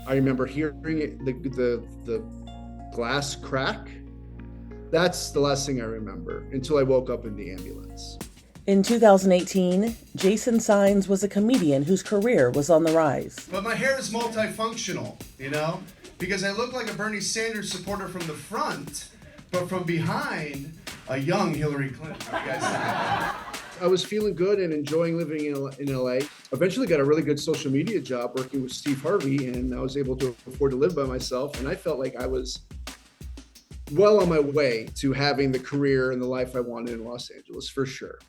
I remember hearing it, the glass crack. That's the last thing I remember until I woke up in the ambulance. In 2018, Jason Sáenz was a comedian whose career was on the rise. But my hair is multifunctional, because I look like a Bernie Sanders supporter from the front, but from behind, a young Hillary Clinton. How do you guys think? I was feeling good and enjoying living in LA. Eventually got a really good social media job working with Steve Harvey, and I was able to afford to live by myself. And I felt like I was well on my way to having the career and the life I wanted in Los Angeles, for sure.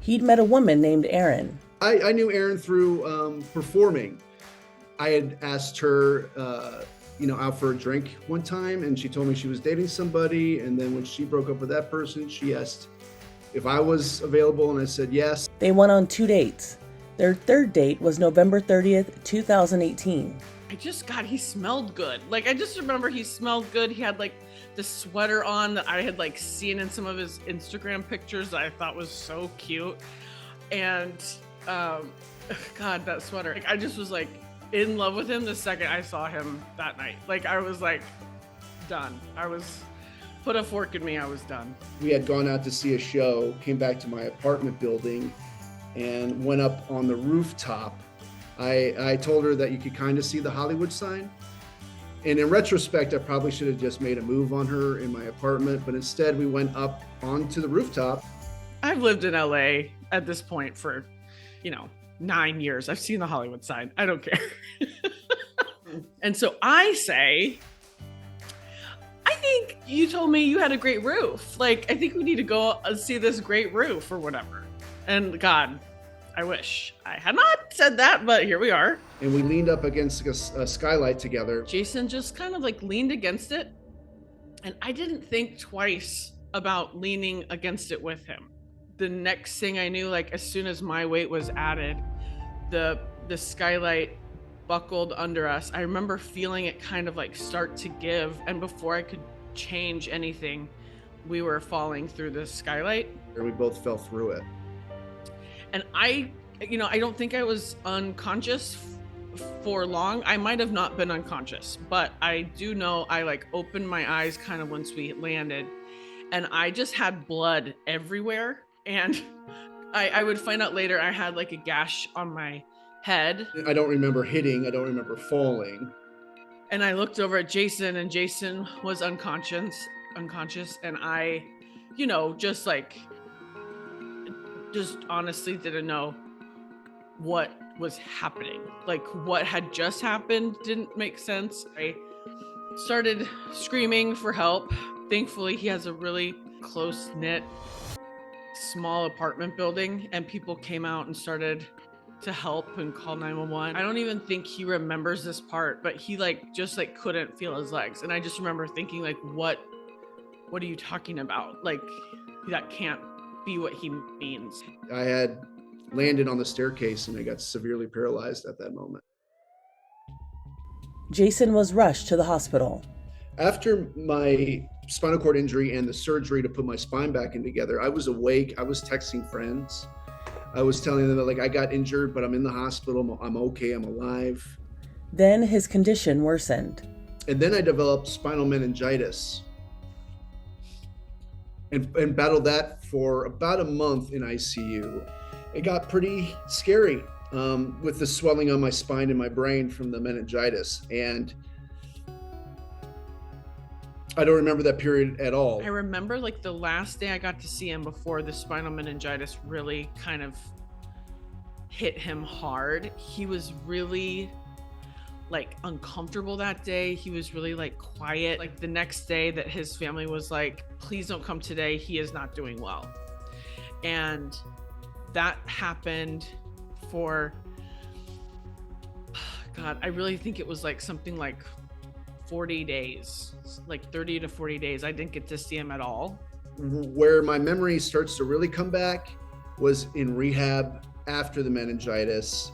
He'd met a woman named Erin. I knew Erin through performing. I had asked her, out for a drink one time, and she told me she was dating somebody. And then when she broke up with that person, she asked if I was available, and I said yes. They went on 2 dates. Their third date was November 30th, 2018. He smelled good. I just remember he smelled good. He had the sweater on that I had seen in some of his Instagram pictures that I thought was so cute. And God, that sweater. I just was in love with him the second I saw him that night. I was done. Put a fork in me, I was done. We had gone out to see a show, came back to my apartment building, and went up on the rooftop. I told her that you could kind of see the Hollywood sign. And in retrospect, I probably should have just made a move on her in my apartment, but instead we went up onto the rooftop. I've lived in LA at this point for, 9 years. I've seen the Hollywood sign. I don't care. And so I say, I think you told me you had a great roof. I think we need to go see this great roof or whatever. And God, I wish I had not said that, but here we are. And we leaned up against a skylight together. Jason just kind of leaned against it. And I didn't think twice about leaning against it with him. The next thing I knew, as soon as my weight was added, the skylight buckled under us. I remember feeling it kind of start to give. And before I could change anything, we were falling through the skylight. We both fell through it. And I don't think I was unconscious for long. I might have not been unconscious, but I do know I opened my eyes kind of once we landed, and I just had blood everywhere. And I would find out later I had a gash on my head. I don't remember hitting. I don't remember falling. And I looked over at Jason, and Jason was unconscious. And I, just honestly didn't know what was happening. What had just happened didn't make sense. I started screaming for help. Thankfully, he has a really close-knit, small apartment building, and people came out and started to help and call 911. I don't even think he remembers this part, but he just couldn't feel his legs. And I just remember thinking what are you talking about? That can't be what he means. I had landed on the staircase and I got severely paralyzed at that moment. Jason was rushed to the hospital. After my spinal cord injury and the surgery to put my spine back in together, I was awake. I was texting friends. I was telling them that I got injured, but I'm in the hospital. I'm okay. I'm alive. Then his condition worsened. And then I developed spinal meningitis and battled that for about a month in ICU. It got pretty scary with the swelling on my spine and my brain from the meningitis. And I don't remember that period at all. I remember the last day I got to see him before the spinal meningitis really kind of hit him hard. He was really uncomfortable that day. He was really quiet. The next day that his family was please don't come today. He is not doing well. And that happened for, God, I really think it was something 40 days, 30 to 40 days. I didn't get to see him at all. Where my memory starts to really come back was in rehab after the meningitis,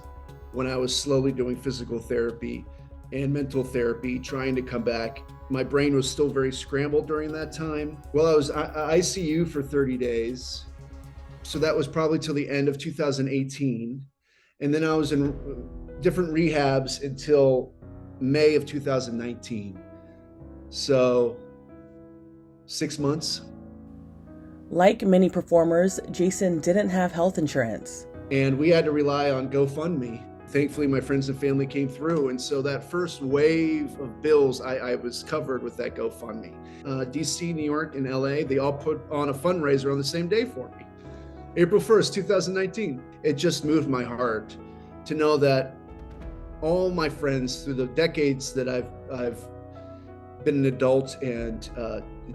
when I was slowly doing physical therapy and mental therapy, trying to come back. My brain was still very scrambled during that time. Well, I was ICU for 30 days. So that was probably till the end of 2018. And then I was in different rehabs until May of 2019. So 6 months. Like many performers, Jason didn't have health insurance. And we had to rely on GoFundMe. Thankfully, my friends and family came through. And so that first wave of bills, I was covered with that GoFundMe. DC, New York, and LA, they all put on a fundraiser on the same day for me. April 1st, 2019. It just moved my heart to know that all my friends through the decades that I've been an adult and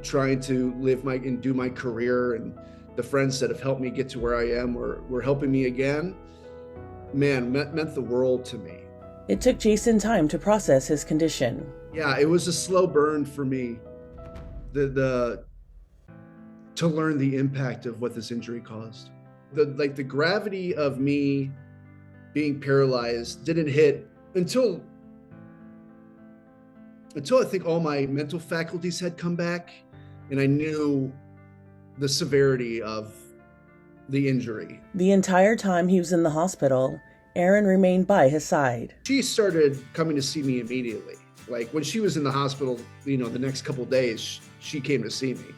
trying to live and do my career, and the friends that have helped me get to where I am were helping me again, man, meant the world to me. It took Jason time to process his condition. Yeah, it was a slow burn for me, to learn the impact of what this injury caused. The gravity of me being paralyzed didn't hit until I think all my mental faculties had come back and I knew the severity of the injury. The entire time he was in the hospital, Erin remained by his side. She started coming to see me immediately. Like when she was in the hospital, the next couple of days, she came to see me.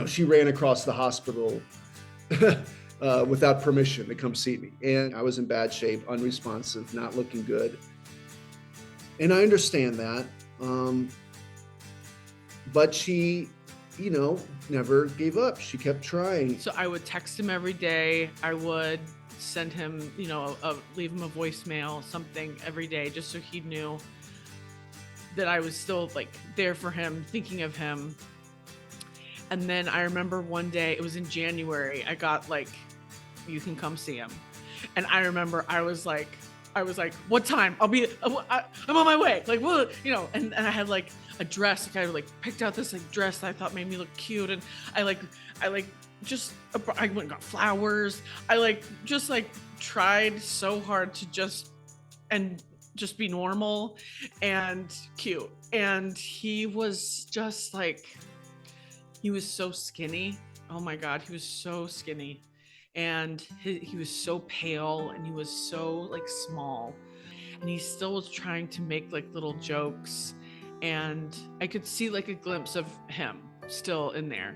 She ran across the hospital without permission to come see me. And I was in bad shape, unresponsive, not looking good. And I understand that. But she, never gave up. She kept trying. So I would text him every day. I would send him, leave him a voicemail, something every day, just so he knew that I was still there for him, thinking of him. And then I remember one day, it was in January, I got you can come see him. And I remember I was like, what time? I'm on my way. And I had a dress. I picked out this dress that I thought made me look cute. And I went and got flowers. I tried so hard to just be normal and cute. And he was just he was so skinny. Oh my God, he was so skinny. And he was so pale and he was so small, and he still was trying to make little jokes, and I could see a glimpse of him still in there.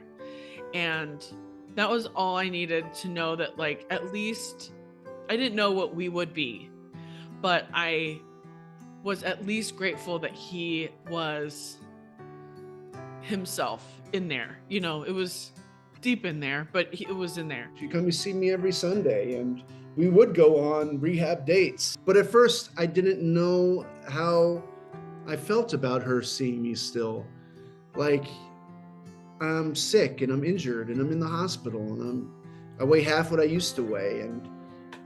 And that was all I needed to know, that at least I didn't know what we would be, but I was at least grateful that he was himself in there. It was deep in there, but it was in there. She'd come to see me every Sunday, and we would go on rehab dates. But at first, I didn't know how I felt about her seeing me still. I'm sick, and I'm injured, and I'm in the hospital, and I weigh half what I used to weigh, and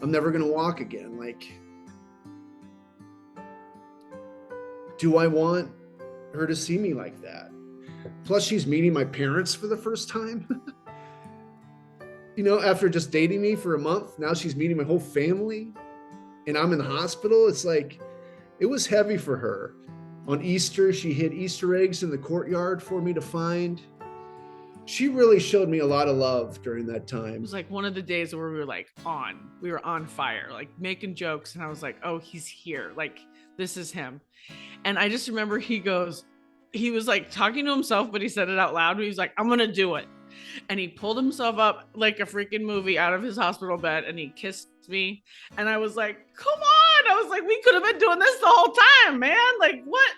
I'm never gonna walk again. Do I want her to see me like that? Plus, she's meeting my parents for the first time. After just dating me for a month, now she's meeting my whole family, and I'm in the hospital. It's it was heavy for her. On Easter, she hid Easter eggs in the courtyard for me to find. She really showed me a lot of love during that time. It was one of the days where we were on fire, making jokes. And I was oh, he's here. This is him. And I just remember he was talking to himself, but he said it out loud. He was I'm going to do it. And he pulled himself up like a freaking movie out of his hospital bed, and he kissed me. And I was come on. I was we could have been doing this the whole time, man. What?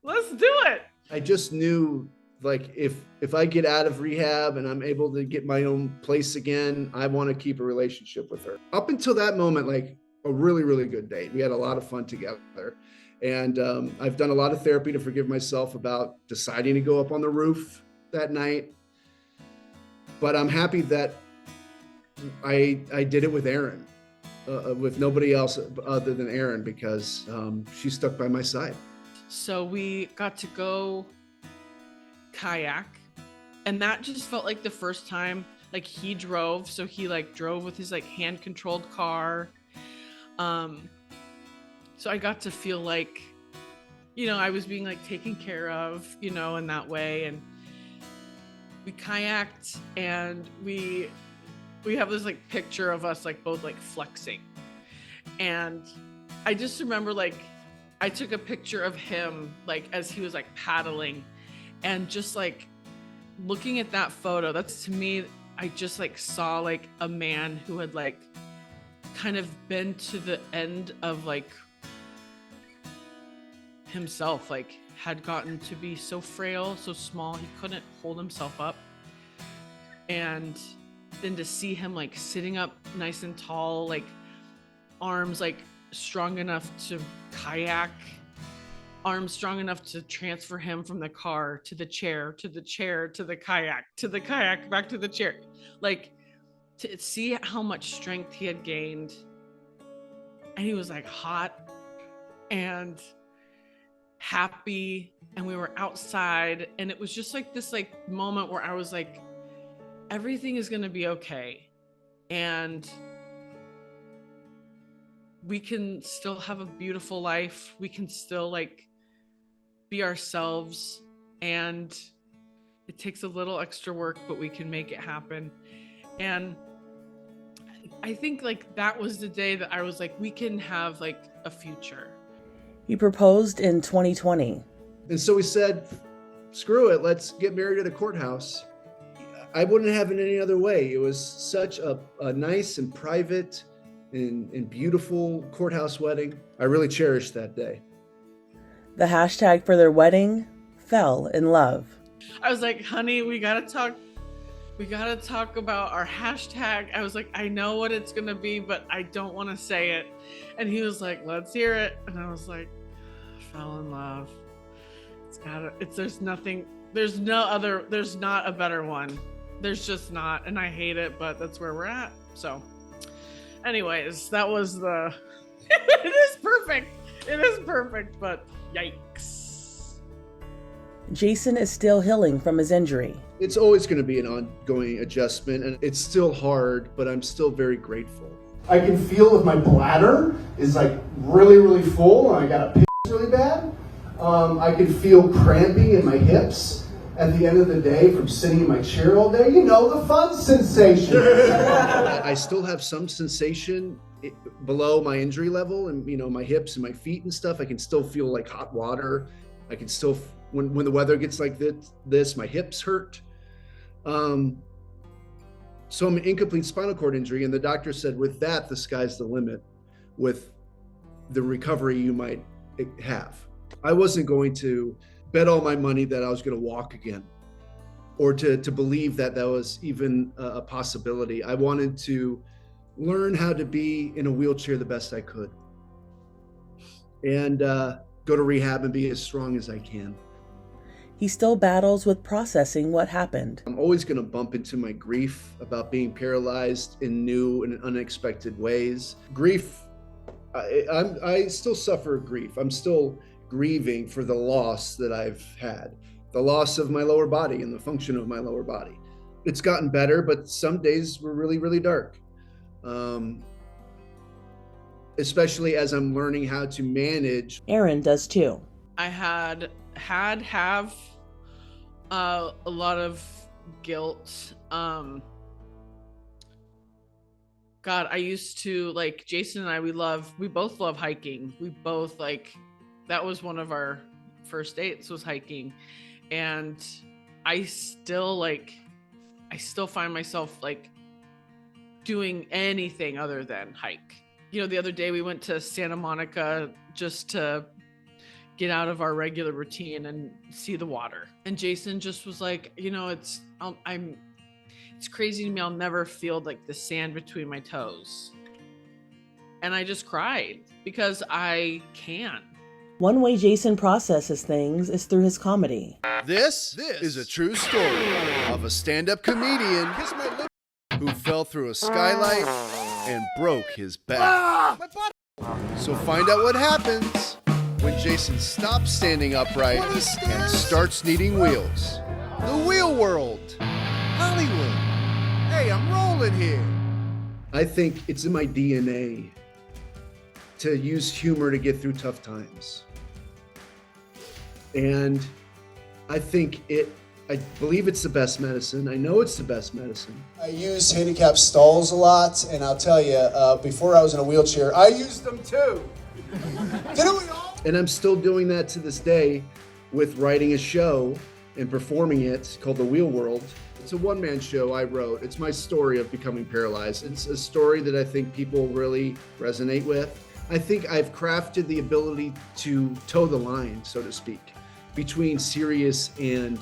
Let's do it. I just knew if I get out of rehab and I'm able to get my own place again, I want to keep a relationship with her. Up until that moment, a really, really good date. We had a lot of fun together. And I've done a lot of therapy to forgive myself about deciding to go up on the roof that night. But I'm happy that I did it with Erin, with nobody else other than Erin, because she stuck by my side. So we got to go kayak, and that just felt like the first time he drove. So he drove with his hand controlled car. So I got to feel I was being taken care of, in that way. And we kayaked, and we have this picture of us both flexing, and I just remember like I took a picture of him like as he was like paddling, and just like looking at that photo, that's to me, I just like saw like a man who had like kind of been to the end of like himself, like had gotten to be so frail, so small, he couldn't hold himself up. And then to see him like sitting up nice and tall, like arms like strong enough to kayak, arms strong enough to transfer him from the car to the chair, to the chair, to the kayak, back to the chair. Like to see how much strength he had gained. And he was like hot and happy, and we were outside, and it was just like this like moment where I was like, everything is going to be okay, and we can still have a beautiful life. We can still like be ourselves, and it takes a little extra work, but we can make it happen. And I think like that was the day that I was like, we can have like a future. He proposed in 2020. And so we said, screw it, let's get married at a courthouse. I wouldn't have it any other way. It was such a nice and private and beautiful courthouse wedding. I really cherished that day. The hashtag for their wedding, fell in love. I was like, honey, we gotta talk about our hashtag. I was like, I know what it's gonna be, but I don't want to say it. And he was like, let's hear it. And I was like, fell in love. There's not a better one. There's just not, and I hate it, but that's where we're at. So anyways, that was it is perfect, but yikes. Jason is still healing from his injury. It's always going to be an ongoing adjustment, and it's still hard, but I'm still very grateful. I can feel if my bladder is like really, really full and I got to piss really bad. I can feel cramping in my hips at the end of the day from sitting in my chair all day. You know, the fun sensation. I still have some sensation below my injury level, and you know, my hips and my feet and stuff. I can still feel like hot water. I can still, when the weather gets like this, my hips hurt. So I'm an incomplete spinal cord injury, and the doctor said with that, the sky's the limit with the recovery you might have. I wasn't going to bet all my money that I was going to walk again, or to believe that was even a possibility. I wanted to learn how to be in a wheelchair the best I could, and go to rehab and be as strong as I can. He still battles with processing what happened. I'm always going to bump into my grief about being paralyzed in new and unexpected ways. Grief, I still suffer grief. I'm still grieving for the loss that I've had, the loss of my lower body and the function of my lower body. It's gotten better, but some days were really, really dark. Especially as I'm learning how to manage. Erin does too. I have a lot of guilt. God, I used to, like, Jason and I, we both love hiking. We both, like, that was one of our first dates, was hiking. And I still find myself like doing anything other than hike. You know, the other day we went to Santa Monica just to get out of our regular routine and see the water. And Jason just was like, you know, it's crazy to me. I'll never feel like the sand between my toes. And I just cried because I can't. One way Jason processes things is through his comedy. This is a true story of a stand-up comedian who fell through a skylight and broke his back. So find out what happens when Jason stops standing upright and starts needing wheels. The wheel world. Hollywood. Hey, I'm rolling here. I think it's in my DNA to use humor to get through tough times. And I believe it's the best medicine. I know it's the best medicine. I use handicap stalls a lot, and I'll tell you, before I was in a wheelchair, I used them too. Didn't we all? And I'm still doing that to this day with writing a show and performing it called The Wheel World. It's a one-man show I wrote. It's my story of becoming paralyzed. It's a story that I think people really resonate with. I think I've crafted the ability to toe the line, so to speak, between serious and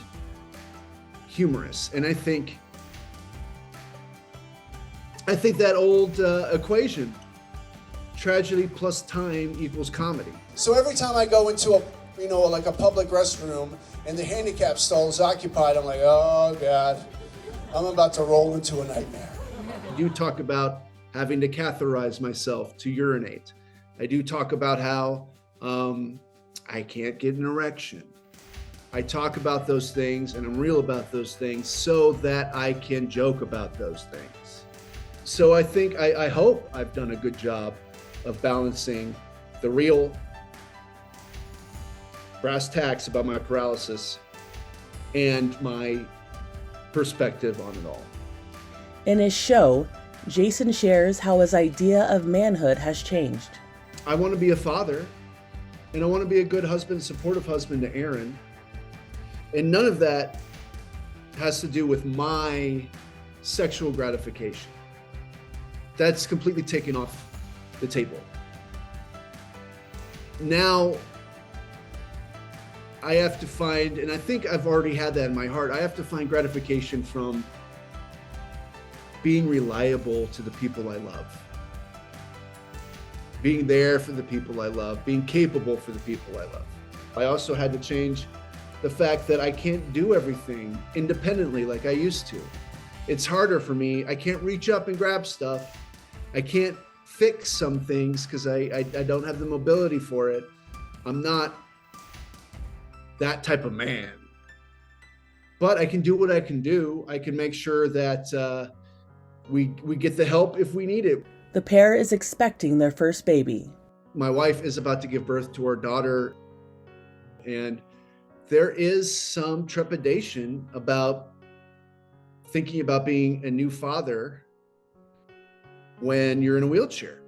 humorous. And I think that old equation, tragedy plus time equals comedy. So every time I go into a public restroom and the handicap stall is occupied, I'm like, oh God, I'm about to roll into a nightmare. I do talk about having to catheterize myself to urinate. I do talk about how I can't get an erection. I talk about those things and I'm real about those things so that I can joke about those things. So I think, I hope I've done a good job of balancing the real brass tacks about my paralysis and my perspective on it all. In his show, Jason shares how his idea of manhood has changed. I want to be a father, and I want to be a good husband, supportive husband to Erin. And none of that has to do with my sexual gratification. That's completely taken off the table. Now, I have to find, and I think I've already had that in my heart, I have to find gratification from being reliable to the people I love. Being there for the people I love, being capable for the people I love. I also had to change the fact that I can't do everything independently like I used to. It's harder for me. I can't reach up and grab stuff. I can't fix some things because I don't have the mobility for it. I'm not that type of man. But I can do what I can do. I can make sure that we get the help if we need it. The pair is expecting their first baby. My wife is about to give birth to our daughter, and there is some trepidation about thinking about being a new father when you're in a wheelchair.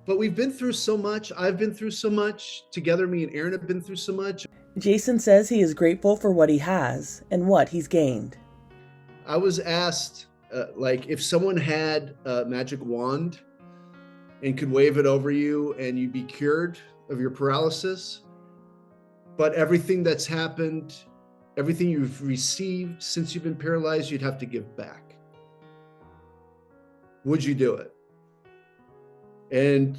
But we've been through so much. I've been through so much. Together, me and Erin have been through so much. Jason says he is grateful for what he has and what he's gained. I was asked, if someone had a magic wand and could wave it over you and you'd be cured of your paralysis, but everything that's happened, everything you've received since you've been paralyzed, you'd have to give back. Would you do it? And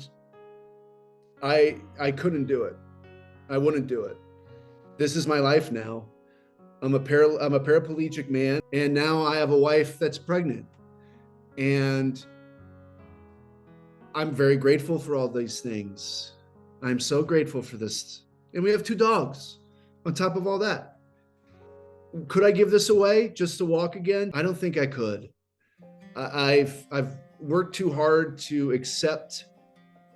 I couldn't do it. I wouldn't do it. This is my life now. I'm a paraplegic man, and now I have a wife that's pregnant. And I'm very grateful for all these things. I'm so grateful for this. And we have 2 dogs on top of all that. Could I give this away just to walk again? I don't think I could. I've worked too hard to accept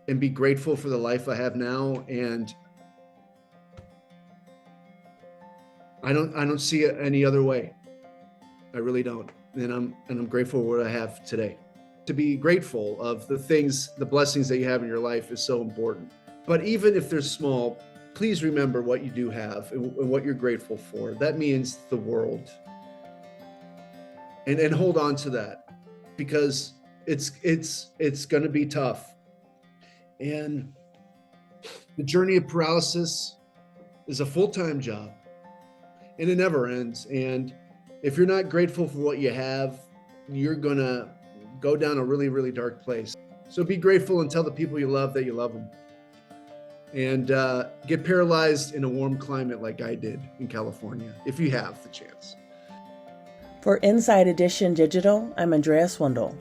and be grateful for the life I have now, and I don't see it any other way. I really don't. And I'm grateful for what I have today. To be grateful of the things, the blessings that you have in your life is so important. But even if they're small, please remember what you do have and what you're grateful for. That means the world. And hold on to that, because it's going to be tough. And the journey of paralysis is a full-time job, and it never ends. And if you're not grateful for what you have, you're going to go down a really, really dark place. So be grateful and tell the people you love that you love them. And get paralyzed in a warm climate like I did in California, if you have the chance. For Inside Edition Digital, I'm Andrea Swindle.